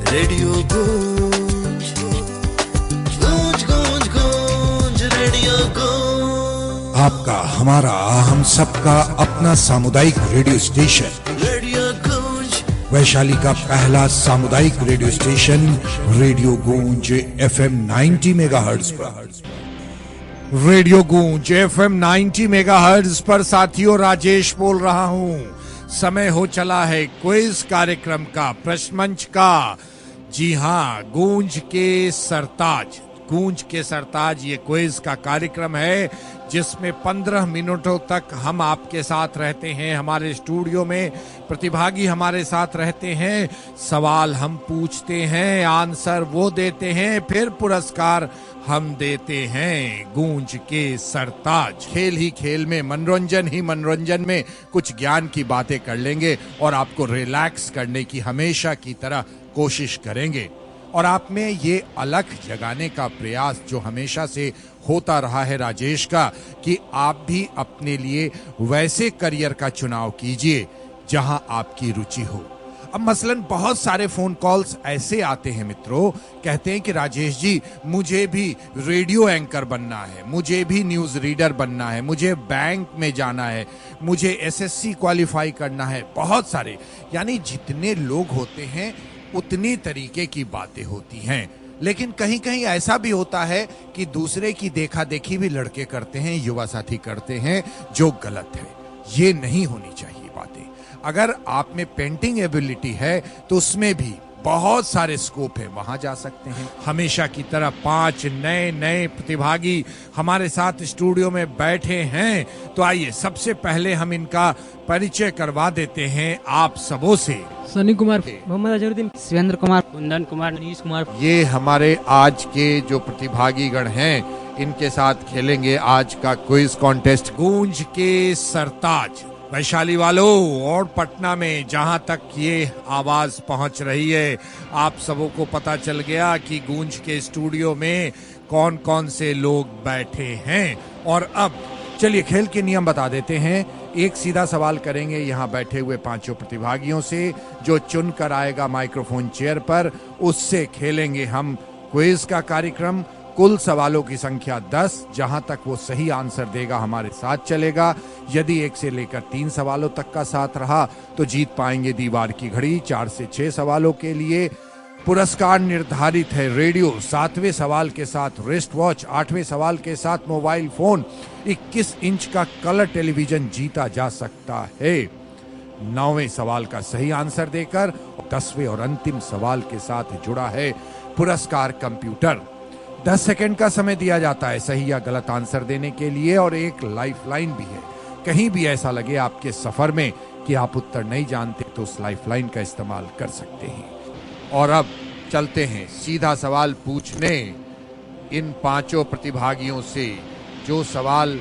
Radio गूंज, गूंज गूंज गूंज, रेडियो गूंज। आपका, हमारा, हम सबका अपना सामुदायिक रेडियो स्टेशन रेडियो गूंज, वैशाली का पहला सामुदायिक रेडियो स्टेशन रेडियो गूंज FM 90 मेगाहर्ट्ज पर। रेडियो गूंज FM 90 मेगाहर्ट्ज पर साथियों, राजेश बोल रहा हूं। समय हो चला है क्विज कार्यक्रम का, प्रश्न मंच का। जी हां, गूंज के सरताज ये क्विज का कार्यक्रम है जिसमें 15 मिनटों तक हम आपके साथ रहते हैं। हमारे स्टूडियो में प्रतिभागी हमारे साथ रहते हैं, सवाल हम पूछते हैं, आंसर वो देते हैं, फिर पुरस्कार हम देते हैं। गूंज के सरताज, खेल ही खेल में, मनोरंजन ही मनोरंजन में कुछ ज्ञान की बातें कर लेंगे और आपको रिलैक्स करने की हमेशा की तरह कोशिश करेंगे और आप में ये अलख जगाने का प्रयास जो हमेशा से होता रहा है राजेश का, कि आप भी अपने लिए वैसे करियर का चुनाव कीजिए जहां आपकी रुचि हो। अब मसलन बहुत सारे फोन कॉल्स ऐसे आते हैं मित्रों, कहते हैं कि राजेश जी मुझे भी रेडियो एंकर बनना है, मुझे भी न्यूज रीडर बनना है, मुझे बैंक में जाना है, मुझे SSC क्वालिफाई करना है। बहुत सारे, यानी जितने लोग होते हैं उतनी तरीके की बातें होती हैं। लेकिन कहीं कहीं ऐसा भी होता है कि दूसरे की देखा देखी भी लड़के करते हैं, युवा साथी करते हैं, जो गलत है। ये नहीं होनी चाहिए बातें। अगर आप में पेंटिंग एबिलिटी है तो उसमें भी बहुत सारे स्कोप है, वहां जा सकते हैं। हमेशा की तरह 5 नए प्रतिभागी हमारे साथ स्टूडियो में बैठे हैं, तो आइए सबसे पहले हम इनका परिचय करवा देते हैं आप सबों से। सनी कुमार, मोहम्मद अजहरुद्दीन, शिवेंद्र कुमार, कुंदन कुमार, नीश कुमार। ये हमारे आज के जो प्रतिभागी गण हैं, इनके साथ खेलेंगे आज का क्विज कॉन्टेस्ट गूंज के सरताज। वैशाली वालों और पटना में जहां तक ये आवाज पहुंच रही है, आप सबों को पता चल गया कि गूंज के स्टूडियो में कौन कौन से लोग बैठे हैं। और अब चलिए खेल के नियम बता देते हैं। एक सीधा सवाल करेंगे यहाँ बैठे हुए 5 प्रतिभागियों से, जो चुन कर आएगा माइक्रोफोन चेयर पर, उससे खेलेंगे हम क्विज का कार्यक्रम। कुल सवालों की संख्या 10, जहां तक वो सही आंसर देगा हमारे साथ चलेगा। यदि 1 से लेकर 3 सवालों तक का साथ रहा तो जीत पाएंगे दीवार की घड़ी। 4 से 6 सवालों के लिए पुरस्कार निर्धारित है रेडियो, 7वें सवाल के साथ रिस्ट वॉच, 8वें सवाल के साथ मोबाइल फोन, 21 इंच का कलर टेलीविजन जीता जा सकता है 9वें सवाल का सही आंसर देकर। 10वें और अंतिम सवाल के साथ जुड़ा है पुरस्कार कंप्यूटर। 10 सेकंड का समय दिया जाता है सही या गलत आंसर देने के लिए, और एक लाइफलाइन भी है। कहीं भी ऐसा लगे आपके सफर में कि आप उत्तर नहीं जानते तो उस लाइफलाइन का इस्तेमाल कर सकते हैं। और अब चलते हैं सीधा सवाल पूछने इन 5 प्रतिभागियों से। जो सवाल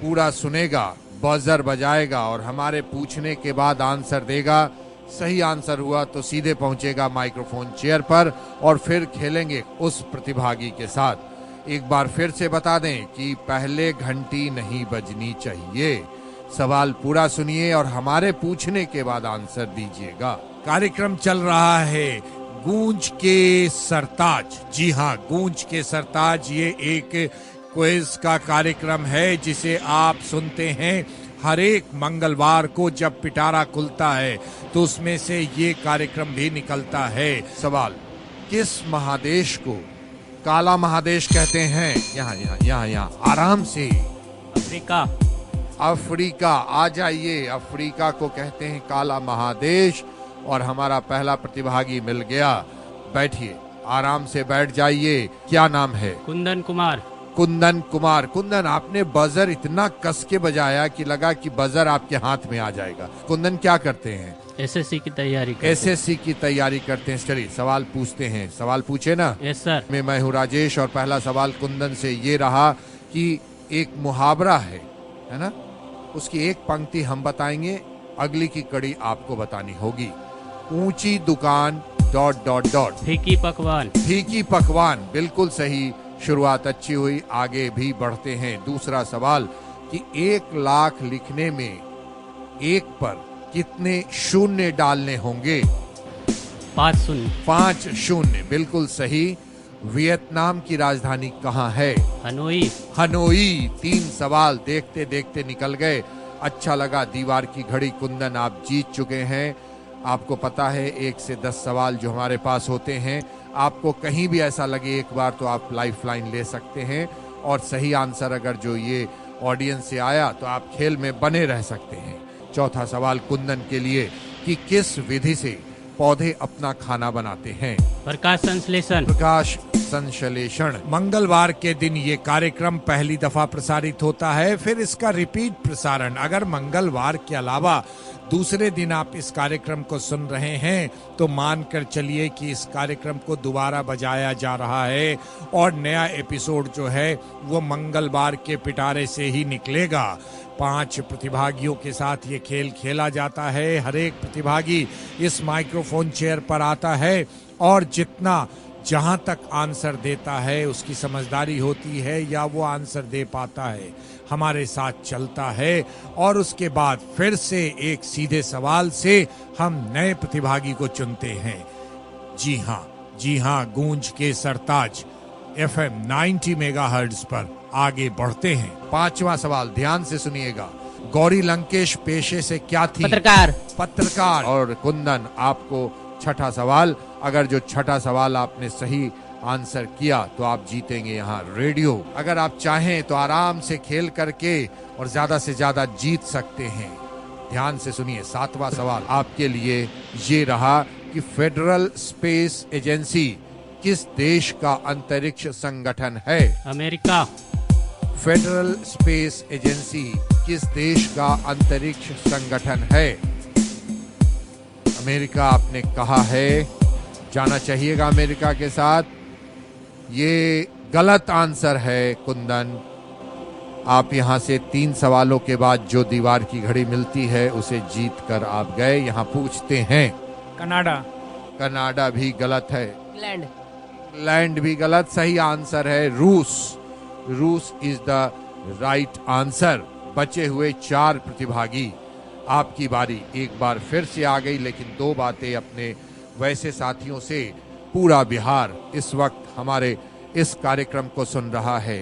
पूरा सुनेगा बजर बजाएगा और हमारे पूछने के बाद आंसर देगा। सही आंसर हुआ तो सीधे पहुंचेगा माइक्रोफोन चेयर पर और फिर खेलेंगे उस प्रतिभागी के साथ। एक बार फिर से बता दें कि पहले घंटी नहीं बजनी चाहिए। सवाल पूरा सुनिए और हमारे पूछने के बाद आंसर दीजिएगा। कार्यक्रम चल रहा है गूंज के सरताज। जी हां, गूंज के सरताज ये एक क्विज का कार्यक्रम है जिसे आप सुनते हैं हर एक मंगलवार को जब पिटारा खुलता है, तो उसमें से ये कार्यक्रम भी निकलता है। सवाल, किस महादेश को काला महादेश कहते हैं? यहाँ आराम से। अफ्रीका। आ जाइए। अफ्रीका को कहते हैं काला महादेश। और हमारा पहला प्रतिभागी मिल गया। बैठिए, आराम से बैठ जाइए। क्या नाम है? कुंदन कुमार। कुंदन कुमार। कुंदन, आपने बजर इतना कस के बजाया कि लगा कि बजर आपके हाथ में आ जाएगा। कुंदन क्या करते हैं? SSC की तैयारी करते हैं। SSC की तैयारी करते हैं। चलिए सवाल पूछते हैं। सवाल पूछे ना? Yes sir. मैं हूँ राजेश और पहला सवाल कुंदन से ये रहा कि एक मुहावरा है ना, उसकी एक पंक्ति हम बताएंगे, अगली की कड़ी आपको बतानी होगी। ऊंची दुकान ... फीकी पकवान। फीकी पकवान, बिल्कुल सही। शुरुआत अच्छी हुई, आगे भी बढ़ते हैं। दूसरा सवाल कि 1 लाख लिखने में 1 पर कितने शून्य डालने होंगे? 5-0 5-0 बिल्कुल सही। वियतनाम की राजधानी कहाँ है? Hanoi Hanoi. 3 सवाल देखते देखते निकल गए। अच्छा लगा। दीवार की घड़ी कुंदन, आप जीत चुके हैं। आपको पता है 1 से 10 सवाल जो हमारे पास होते हैं, आपको कहीं भी ऐसा लगे एक बार तो आप लाइफ लाइन ले सकते हैं, और सही आंसर अगर जो ये ऑडियंस से आया तो आप खेल में बने रह सकते हैं। चौथा सवाल कुंदन के लिए कि किस विधि से पौधे अपना खाना बनाते हैं? प्रकाश संश्लेषण प्रकाश संश्लेषण। मंगलवार के दिन ये कार्यक्रम पहली दफा प्रसारित होता है, फिर इसका रिपीट प्रसारण अगर मंगलवार के अलावा दूसरे दिन आप इस कार्यक्रम को सुन रहे हैं तो मानकर चलिए कि इस कार्यक्रम को दोबारा बजाया जा रहा है, और नया एपिसोड जो है वो मंगलवार के पिटारे से ही निकलेगा। 5 प्रतिभागियों के साथ ये खेल खेला जाता है। हर एक प्रतिभागी इस माइक्रोफोन चेयर पर आता है, और जितना जहां तक आंसर देता है उसकी समझदारी होती है या वो आंसर दे पाता है, हमारे साथ चलता है, और उसके बाद फिर से एक सीधे सवाल से हम नए प्रतिभागी को चुनते हैं। जी हाँ, गूंज के सरताज FM 90 मेगाहर्ट्ज पर आगे बढ़ते हैं। 5वां सवाल ध्यान से सुनिएगा। गौरी लंकेश पेशे से क्या थी? पत्रकार। और कुंदन, आपको छठा सवाल, अगर जो छठा सवाल आपने सही आंसर किया तो आप जीतेंगे यहाँ रेडियो। अगर आप चाहें तो आराम से खेल करके और ज्यादा से ज्यादा जीत सकते हैं। ध्यान से सुनिए। 7वां सवाल आपके लिए ये रहा कि फेडरल स्पेस एजेंसी किस देश का अंतरिक्ष संगठन है? अमेरिका। फेडरल स्पेस एजेंसी किस देश का अंतरिक्ष संगठन है? अमेरिका आपने कहा है। जाना चाहिएगा अमेरिका के साथ। ये गलत आंसर है कुंदन। आप यहां से 3 सवालों के बाद जो दीवार की घड़ी मिलती है उसे जीत कर आप गए। यहां पूछते हैं कनाडा। कनाडा भी गलत है। इंग्लैंड भी गलत। सही आंसर है रूस। रूस इज द राइट आंसर। बचे हुए 4 प्रतिभागी, आपकी बारी एक बार फिर से आ गई, लेकिन 2 बातें अपने वैसे साथियों से। पूरा बिहार इस वक्त हमारे इस कार्यक्रम को सुन रहा है।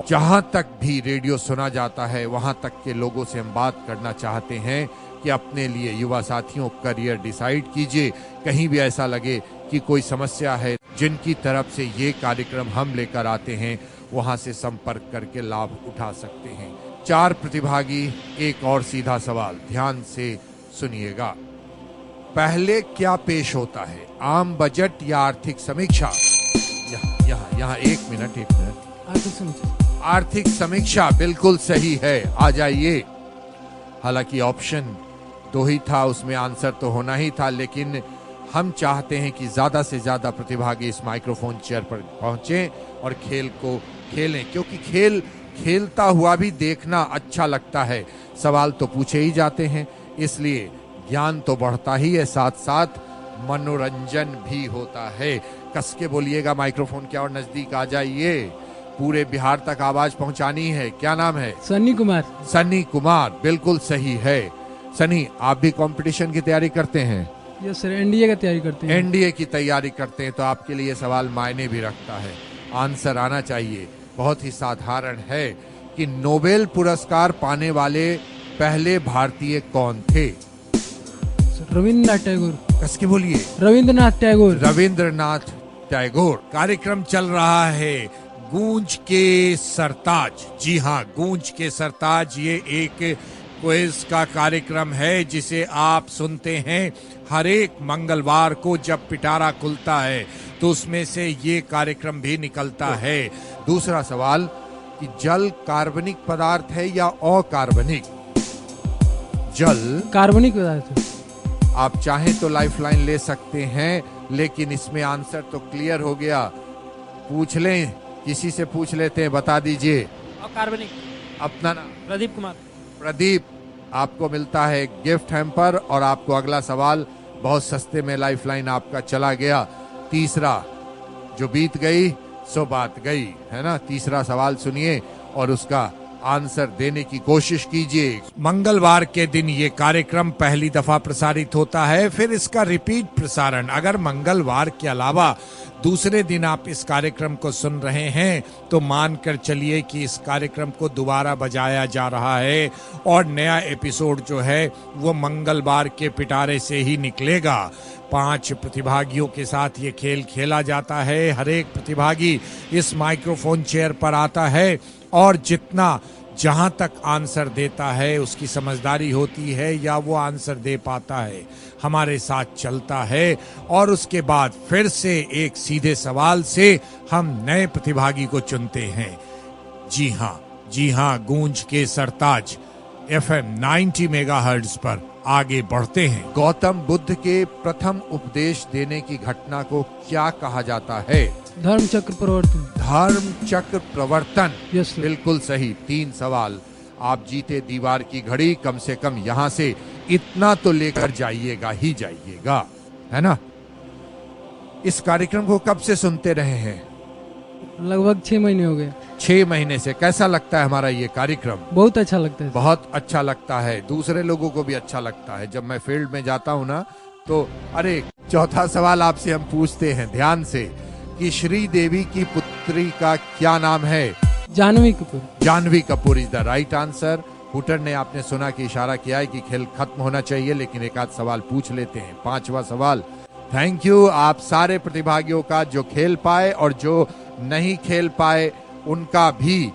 जहां तक भी रेडियो सुना जाता है वहां तक के लोगों से हम बात करना चाहते हैं कि अपने लिए युवा साथियों करियर डिसाइड कीजिए। कहीं भी ऐसा लगे कि कोई समस्या है जिनकी तरफ से ये कार्यक्रम हम लेकर आते हैं, वहां से संपर्क करके लाभ उठा सकते हैं। 4 प्रतिभागी, एक और सीधा सवाल, ध्यान से सुनिएगा। पहले क्या पेश होता है, आम बजट या आर्थिक समीक्षा? यहाँ 1 मिनट। आर्थिक समीक्षा बिल्कुल सही है। आ जाइए। हालांकि ऑप्शन 2 ही था, उसमें आंसर तो होना ही था, लेकिन हम चाहते हैं कि ज्यादा से ज्यादा प्रतिभागी इस माइक्रोफोन चेयर पर पहुंचे और खेल को खेलें, क्योंकि खेल खेलता हुआ भी देखना अच्छा लगता है। सवाल तो पूछे ही जाते हैं, इसलिए ज्ञान तो बढ़ता ही है, साथ साथ मनोरंजन भी होता है। कस के बोलिएगा माइक्रोफोन के और नजदीक आ जाइए। पूरे बिहार तक आवाज पहुंचानी है। क्या नाम है? सन्नी कुमार। सन्नी कुमार बिल्कुल सही है। सनी, आप भी कंपटीशन की तैयारी करते हैं? यस सर, एनडीए की तैयारी करते हैं। एनडीए की तैयारी करते हैं तो आपके लिए सवाल मायने भी रखता है। आंसर आना चाहिए। बहुत ही साधारण है कि नोबेल पुरस्कार पाने वाले पहले भारतीय कौन थे? रविंद्रनाथ टैगोर। कसके बोलिए। रविंद्रनाथ टैगोर। रविंद्रनाथ टैगोर। कार्यक्रम चल रहा है गूंज के सरताज। जी हाँ, गूंज के सरताज ये एक क्विज का कार्यक्रम है जिसे आप सुनते हैं हर एक मंगलवार को जब पिटारा खुलता है, तो उसमें से ये कार्यक्रम भी निकलता है। दूसरा सवाल कि जल कार्बनिक पदार्थ है या अकार्बनिक? जल कार्बनिक पदार्थ। आप चाहें तो लाइफलाइन ले सकते हैं, लेकिन इसमें आंसर तो क्लियर हो गया। पूछ लें, किसी से पूछ लेते हैं, बता दीजिए। कार्बनिक। अपना नाम? प्रदीप कुमार। प्रदीप, आपको मिलता है गिफ्ट हैम्पर और आपको अगला सवाल बहुत सस्ते में लाइफलाइन आपका चला गया। तीसरा, जो बीत गई सो बात गई, है ना? तीसरा सवाल सुनिए और उसका आंसर देने की कोशिश कीजिए। मंगलवार के दिन ये कार्यक्रम पहली दफा प्रसारित होता है, फिर इसका रिपीट प्रसारण अगर मंगलवार के अलावा दूसरे दिन आप इस कार्यक्रम को सुन रहे हैं तो मानकर चलिए कि इस कार्यक्रम को दोबारा बजाया जा रहा है और नया एपिसोड जो है वो मंगलवार के पिटारे से ही निकलेगा। 5 प्रतिभागियों के साथ ये खेल खेला जाता है। हर एक प्रतिभागी इस माइक्रोफोन चेयर पर आता है और जितना जहां तक आंसर देता है उसकी समझदारी होती है या वो आंसर दे पाता है हमारे साथ चलता है और उसके बाद फिर से एक सीधे सवाल से हम नए प्रतिभागी को चुनते हैं। जी हाँ, गूंज के सरताज FM 90 मेगाहर्ट्ज पर आगे बढ़ते हैं। गौतम बुद्ध के प्रथम उपदेश देने की घटना को क्या कहा जाता है? धर्म चक्र प्रवर्तन। धर्म चक्र प्रवर्तन। Yes sir. बिल्कुल सही। 3 सवाल। आप जीते दीवार की घड़ी। कम से कम यहाँ से इतना तो लेकर जाइएगा ही जाइएगा, है ना? इस कार्यक्रम को कब से सुनते रहे हैं? लगभग 6 महीने हो गए। 6 महीने से। कैसा लगता है हमारा ये कार्यक्रम? बहुत अच्छा लगता है। बहुत अच्छा लगता है। दूसरे लोगों को भी अच्छा लगता है। जब मैं फील्ड में जाता हूँ ना तो अरे, चौथा सवाल आपसे हम पूछते हैं ध्यान से कि श्री देवी की पुत्री का क्या नाम है? Janhvi Kapoor. Janhvi Kapoor is the right answer. Hooter ने, आपने सुना कि इशारा किया है कि खेल खत्म होना चाहिए, लेकिन एक आध सवाल पूछ लेते हैं। 5वां सवाल। थैंक यू आप सारे प्रतिभागियों का, जो खेल पाए और जो नहीं खेल पाए उनका भी,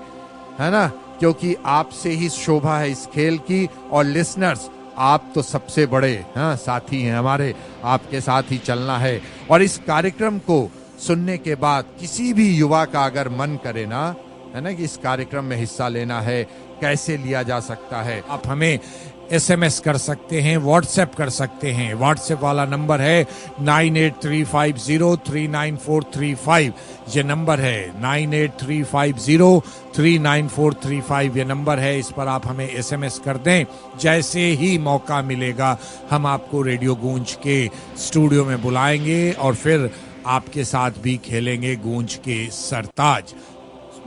है ना, क्योंकि आपसे ही शोभा है इस खेल की। और लिसनर्स, आप तो सबसे बड़े साथी हैं हमारे, आपके साथ ही चलना है। और इस कार्यक्रम को सुनने के बाद किसी भी युवा का अगर मन करे ना, है ना, कि इस कार्यक्रम में हिस्सा लेना है, कैसे लिया जा सकता है? आप हमें SMS कर सकते हैं, व्हाट्सएप कर सकते हैं। व्हाट्सएप वाला नंबर है 9835039435। ये नंबर है 9835039435। ये नंबर है, इस पर आप हमें SMS कर दें। जैसे ही मौका मिलेगा हम आपको रेडियो गूंज के स्टूडियो में बुलाएंगे और फिर आपके साथ भी खेलेंगे गूंज के सरताज।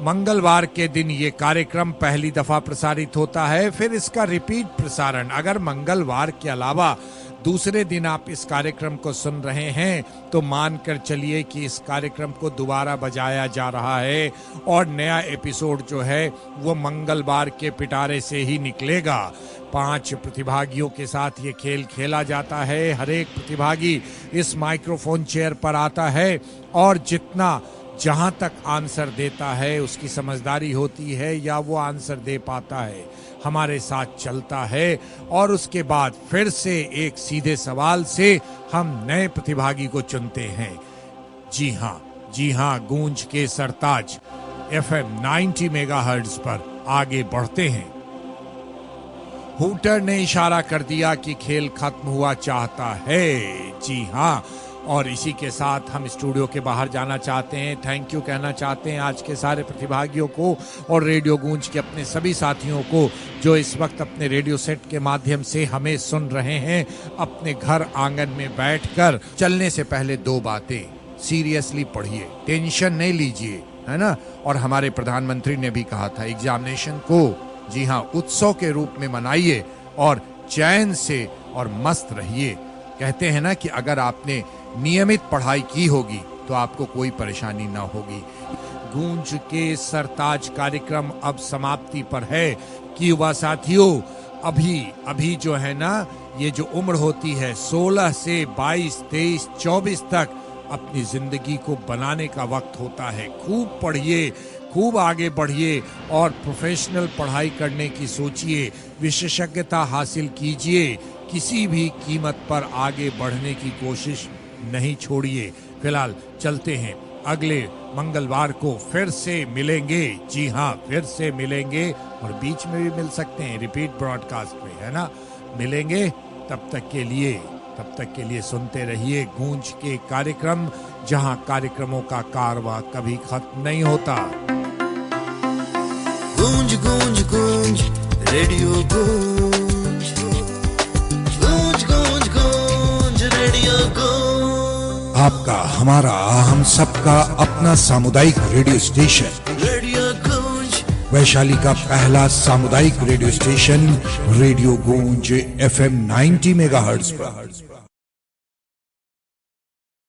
मंगलवार के दिन ये कार्यक्रम पहली दफा प्रसारित होता है, फिर इसका रिपीट प्रसारण अगर मंगलवार के अलावा दूसरे दिन आप इस कार्यक्रम को सुन रहे हैं तो मानकर चलिए कि इस कार्यक्रम को दोबारा बजाया जा रहा है और नया एपिसोड जो है वो मंगलवार के पिटारे से ही निकलेगा। 5 प्रतिभागियों के साथ ये खेल खेला जाता है। हर एक प्रतिभागी इस माइक्रोफोन चेयर पर आता है और जितना जहां तक आंसर देता है उसकी समझदारी होती है या वो आंसर दे पाता है हमारे साथ चलता है और उसके बाद फिर से एक सीधे सवाल से हम नए प्रतिभागी को चुनते हैं। जी हाँ, गूंज के सरताज FM 90 मेगाहर्ट्ज पर आगे बढ़ते हैं। हुटर ने इशारा कर दिया कि खेल खत्म हुआ चाहता है। जी हाँ, और इसी के साथ हम स्टूडियो के बाहर जाना चाहते हैं। थैंक यू कहना चाहते हैं आज के सारे प्रतिभागियों को और रेडियो गूंज के अपने सभी साथियों को जो इस वक्त अपने रेडियो सेट के माध्यम से हमें सुन रहे हैं अपने घर आंगन में बैठकर। चलने से पहले 2 बातें सीरियसली पढ़िए, टेंशन नहीं लीजिए, है ना। और हमारे प्रधानमंत्री ने भी कहा था एग्जामिनेशन को, जी हाँ, उत्सव के रूप में मनाइए और चैन से और मस्त रहिए। कहते हैं ना कि अगर आपने नियमित पढ़ाई की होगी तो आपको कोई परेशानी ना होगी। गूंज के सरताज कार्यक्रम अब समाप्ति पर है कि युवा साथियों, अभी जो है ना, ये जो उम्र होती है 16 से 22, 23, 24 तक अपनी जिंदगी को बनाने का वक्त होता है। खूब पढ़िए, खूब आगे बढ़िए और प्रोफेशनल पढ़ाई करने की सोचिए, विशेषज्ञता हासिल कीजिए, किसी भी कीमत पर आगे बढ़ने की कोशिश नहीं छोड़िए। फिलहाल चलते हैं, अगले मंगलवार को फिर से मिलेंगे। जी हाँ, फिर से मिलेंगे और बीच में भी मिल सकते हैं रिपीट ब्रॉडकास्ट में, है ना। मिलेंगे, तब तक के लिए सुनते रहिए गूंज के कार्यक्रम, जहां कार्यक्रमों का कारवां कभी खत्म नहीं होता। गूंज गूंज गूंज रेडियो गूंज, गूंज गूंज गूंज रेडियो गूंज। आपका, हमारा, हम सबका अपना सामुदायिक रेडियो स्टेशन रेडियो गूंज, वैशाली का पहला सामुदायिक रेडियो स्टेशन रेडियो गूंज FM 90 मेगाहर्ट्ज पर।